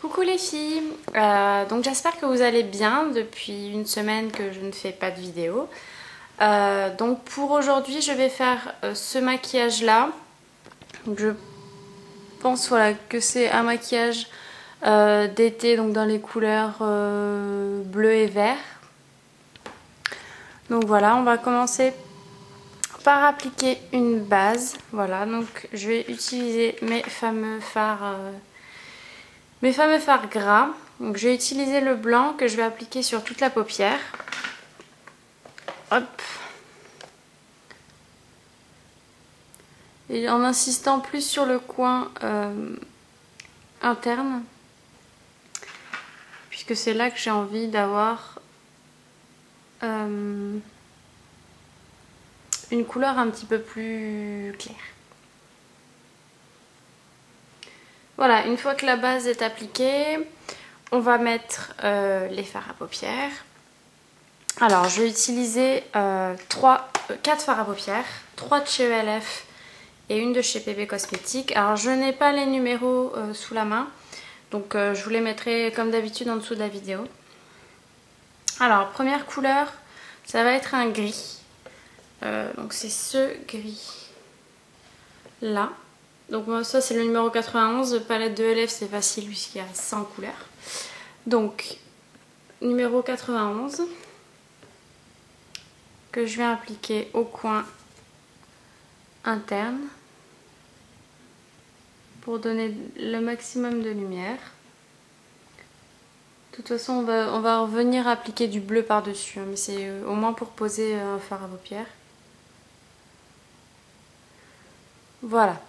Coucou les filles, donc j'espère que vous allez bien depuis une semaine que je ne fais pas de vidéo. Donc pour aujourd'hui je vais faire ce maquillage là. Donc je pense voilà, que c'est un maquillage d'été, donc dans les couleurs bleu et vert. Donc voilà, on va commencer par appliquer une base. Voilà, donc je vais utiliser mes fameux fards gras. Donc je vais utiliser le blanc que je vais appliquer sur toute la paupière. Hop. Et en insistant plus sur le coin interne, puisque c'est là que j'ai envie d'avoir une couleur un petit peu plus claire. Voilà, une fois que la base est appliquée, on va mettre les fards à paupières. Alors, je vais utiliser 4 fards à paupières, 3 de chez ELF et une de chez PB Cosmétiques. Alors, je n'ai pas les numéros sous la main, donc je vous les mettrai comme d'habitude en dessous de la vidéo. Alors, première couleur, ça va être un gris. Donc, c'est ce gris là. Donc, moi, ça, c'est le numéro 91. Palette de ELF, c'est facile puisqu'il y a 100 couleurs. Donc, numéro 91. Que je vais appliquer au coin interne pour donner le maximum de lumière. De toute façon, on va revenir appliquer du bleu par-dessus, hein, mais c'est au moins pour poser un fard à paupières. Voilà.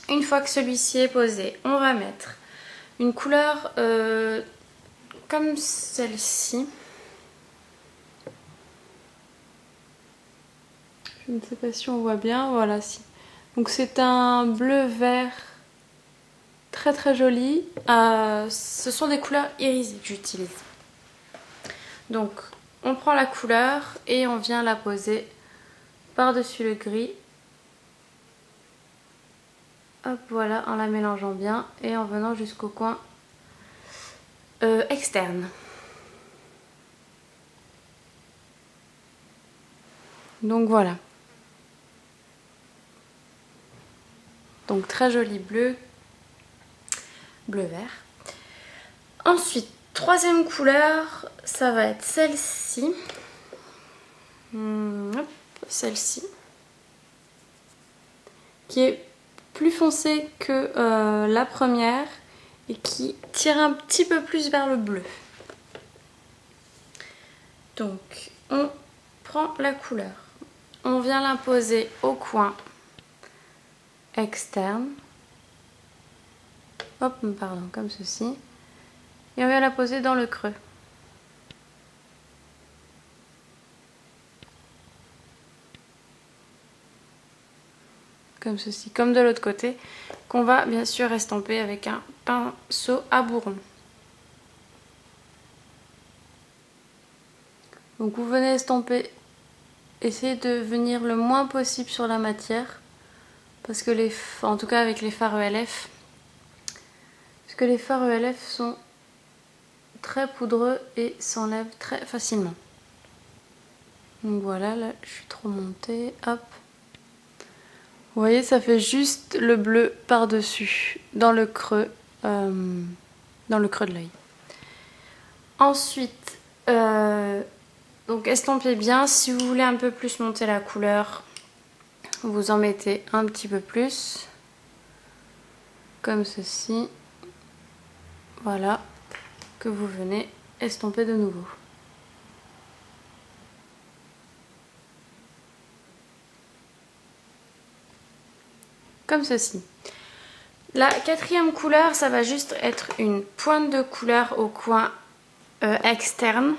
Une fois que celui-ci est posé, on va mettre une couleur comme celle-ci. Je ne sais pas si on voit bien, voilà. Si. Donc c'est un bleu vert très très joli. Ce sont des couleurs irisées que j'utilise. Donc on prend la couleur et on vient la poser par-dessus le gris. Hop, voilà, en la mélangeant bien et en venant jusqu'au coin externe. Donc voilà. Donc très joli bleu vert. Ensuite, troisième couleur, ça va être celle-ci. Celle-ci. Qui est plus foncée que la première et qui tire un petit peu plus vers le bleu. Donc, on prend la couleur. On vient l'imposer au coin externe. Hop, pardon, comme ceci. Et on vient la poser dans le creux. Comme ceci, comme de l'autre côté, qu'on va bien sûr estomper avec un pinceau à bourron. Donc vous venez estomper, essayez de venir le moins possible sur la matière, parce que en tout cas avec les fards ELF, parce que les fards ELF sont très poudreux et s'enlèvent très facilement. Donc voilà, là je suis trop montée, hop. Vous voyez, ça fait juste le bleu par-dessus, dans le creux de l'œil. Ensuite, donc estompez bien. Si vous voulez un peu plus monter la couleur, vous en mettez un petit peu plus, comme ceci. Voilà, que vous venez estomper de nouveau. Comme ceci. La quatrième couleur, ça va juste être une pointe de couleur au coin externe.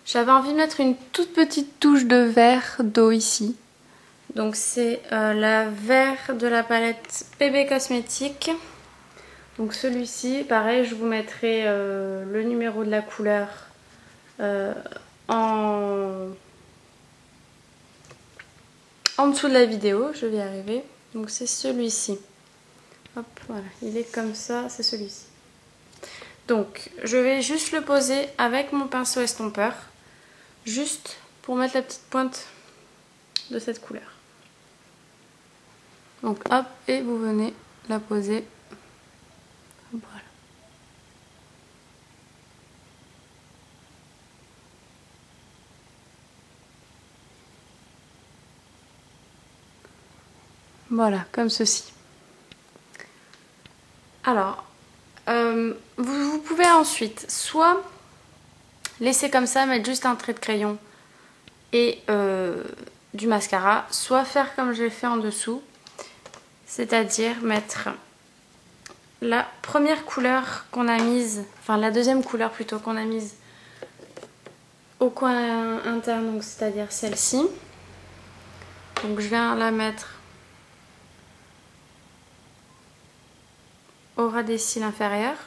J'avais envie de mettre une toute petite touche de vert d'eau ici. Donc c'est la vert de la palette PB Cosmétiques. Donc celui-ci, pareil, je vous mettrai le numéro de la couleur en dessous de la vidéo, je vais y arriver. Donc c'est celui-ci. Hop, voilà, il est comme ça, c'est celui-ci. Donc, je vais juste le poser avec mon pinceau estompeur, juste pour mettre la petite pointe de cette couleur. Donc, hop, et vous venez la poser. Voilà. Voilà, comme ceci. Alors, vous pouvez ensuite soit laisser comme ça, mettre juste un trait de crayon et du mascara, soit faire comme j'ai fait en dessous, c'est-à-dire mettre la première couleur qu'on a mise, enfin la deuxième couleur plutôt qu'on a mise au coin interne, donc c'est-à-dire celle-ci. Donc je viens la mettre au ras des cils inférieurs.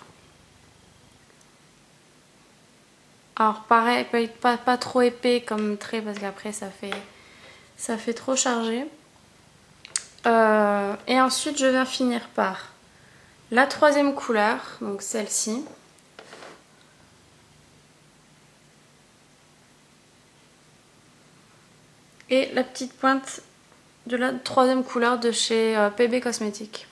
Alors pareil, pas trop épais comme trait parce qu'après ça fait trop chargé. Et ensuite je viens finir par la troisième couleur, donc celle-ci. Et la petite pointe de la troisième couleur de chez PB Cosmetics.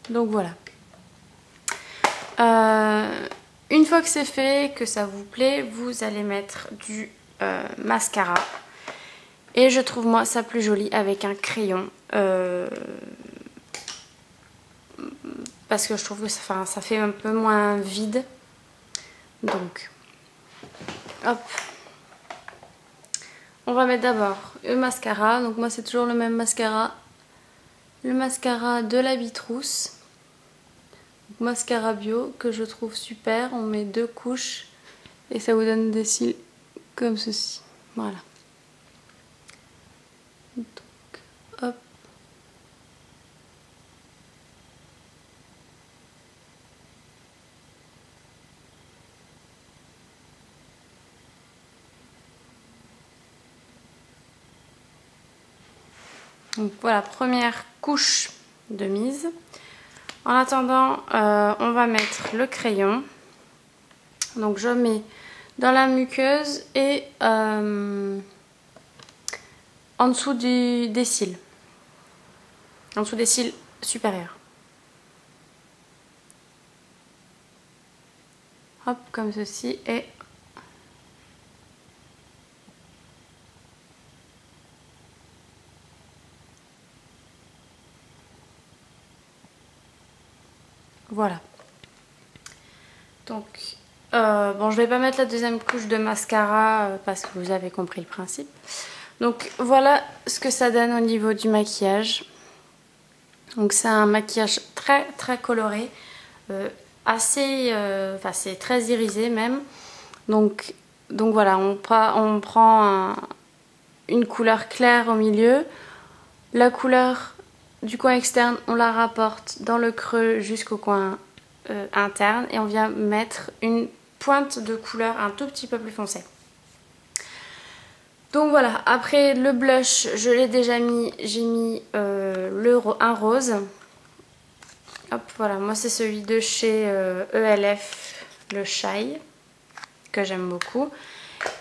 Donc voilà. Une fois que c'est fait, que ça vous plaît, vous allez mettre du mascara. Et je trouve moi ça plus joli avec un crayon. Parce que je trouve que ça fait un peu moins vide. Donc, hop. On va mettre d'abord le mascara. Donc moi c'est toujours le même mascara. Le mascara de la Bitrousse. Mascara bio que je trouve super. On met 2 couches et ça vous donne des cils comme ceci. Voilà. Donc, hop. Donc voilà, première couche de mise. En attendant, on va mettre le crayon. Donc je mets dans la muqueuse et en dessous des cils. En dessous des cils supérieurs. Hop, comme ceci. Et voilà. Donc, bon, je vais pas mettre la deuxième couche de mascara parce que vous avez compris le principe. Donc, voilà ce que ça donne au niveau du maquillage. Donc, c'est un maquillage très très coloré, enfin, c'est très irisé même. Donc voilà, on prend une couleur claire au milieu. La couleur du coin externe, on la rapporte dans le creux jusqu'au coin interne et on vient mettre une pointe de couleur un tout petit peu plus foncée. Donc voilà, après le blush, je l'ai déjà mis, j'ai mis un rose. Hop, voilà, moi c'est celui de chez ELF, le Shy, que j'aime beaucoup.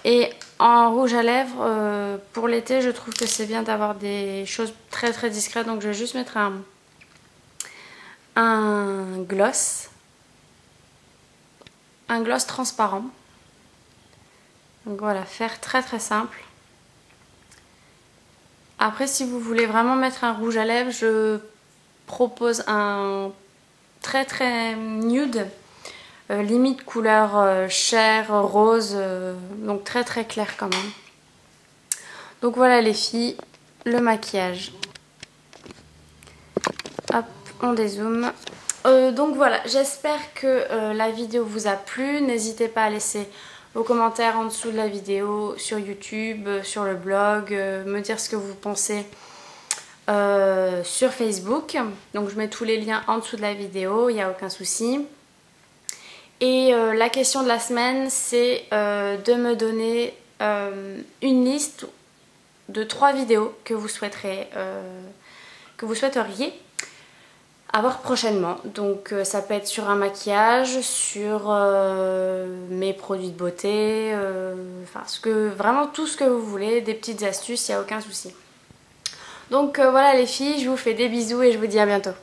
Et en rouge à lèvres, pour l'été, je trouve que c'est bien d'avoir des choses très très discrètes. Donc je vais juste mettre un gloss transparent. Donc voilà, faire très très simple. Après, si vous voulez vraiment mettre un rouge à lèvres, je propose un très très nude, limite couleur chair, rose, donc très très clair quand même. Donc voilà les filles, le maquillage. Hop, on dézoome. Donc voilà, j'espère que la vidéo vous a plu. N'hésitez pas à laisser vos commentaires en dessous de la vidéo, sur YouTube, sur le blog, me dire ce que vous pensez sur Facebook. Donc je mets tous les liens en dessous de la vidéo, il n'y a aucun souci. Et la question de la semaine, c'est de me donner une liste de 3 vidéos que vous souhaiteriez avoir prochainement. Donc ça peut être sur un maquillage, sur mes produits de beauté, enfin vraiment tout ce que vous voulez, des petites astuces, il n'y a aucun souci. Donc voilà les filles, je vous fais des bisous et je vous dis à bientôt.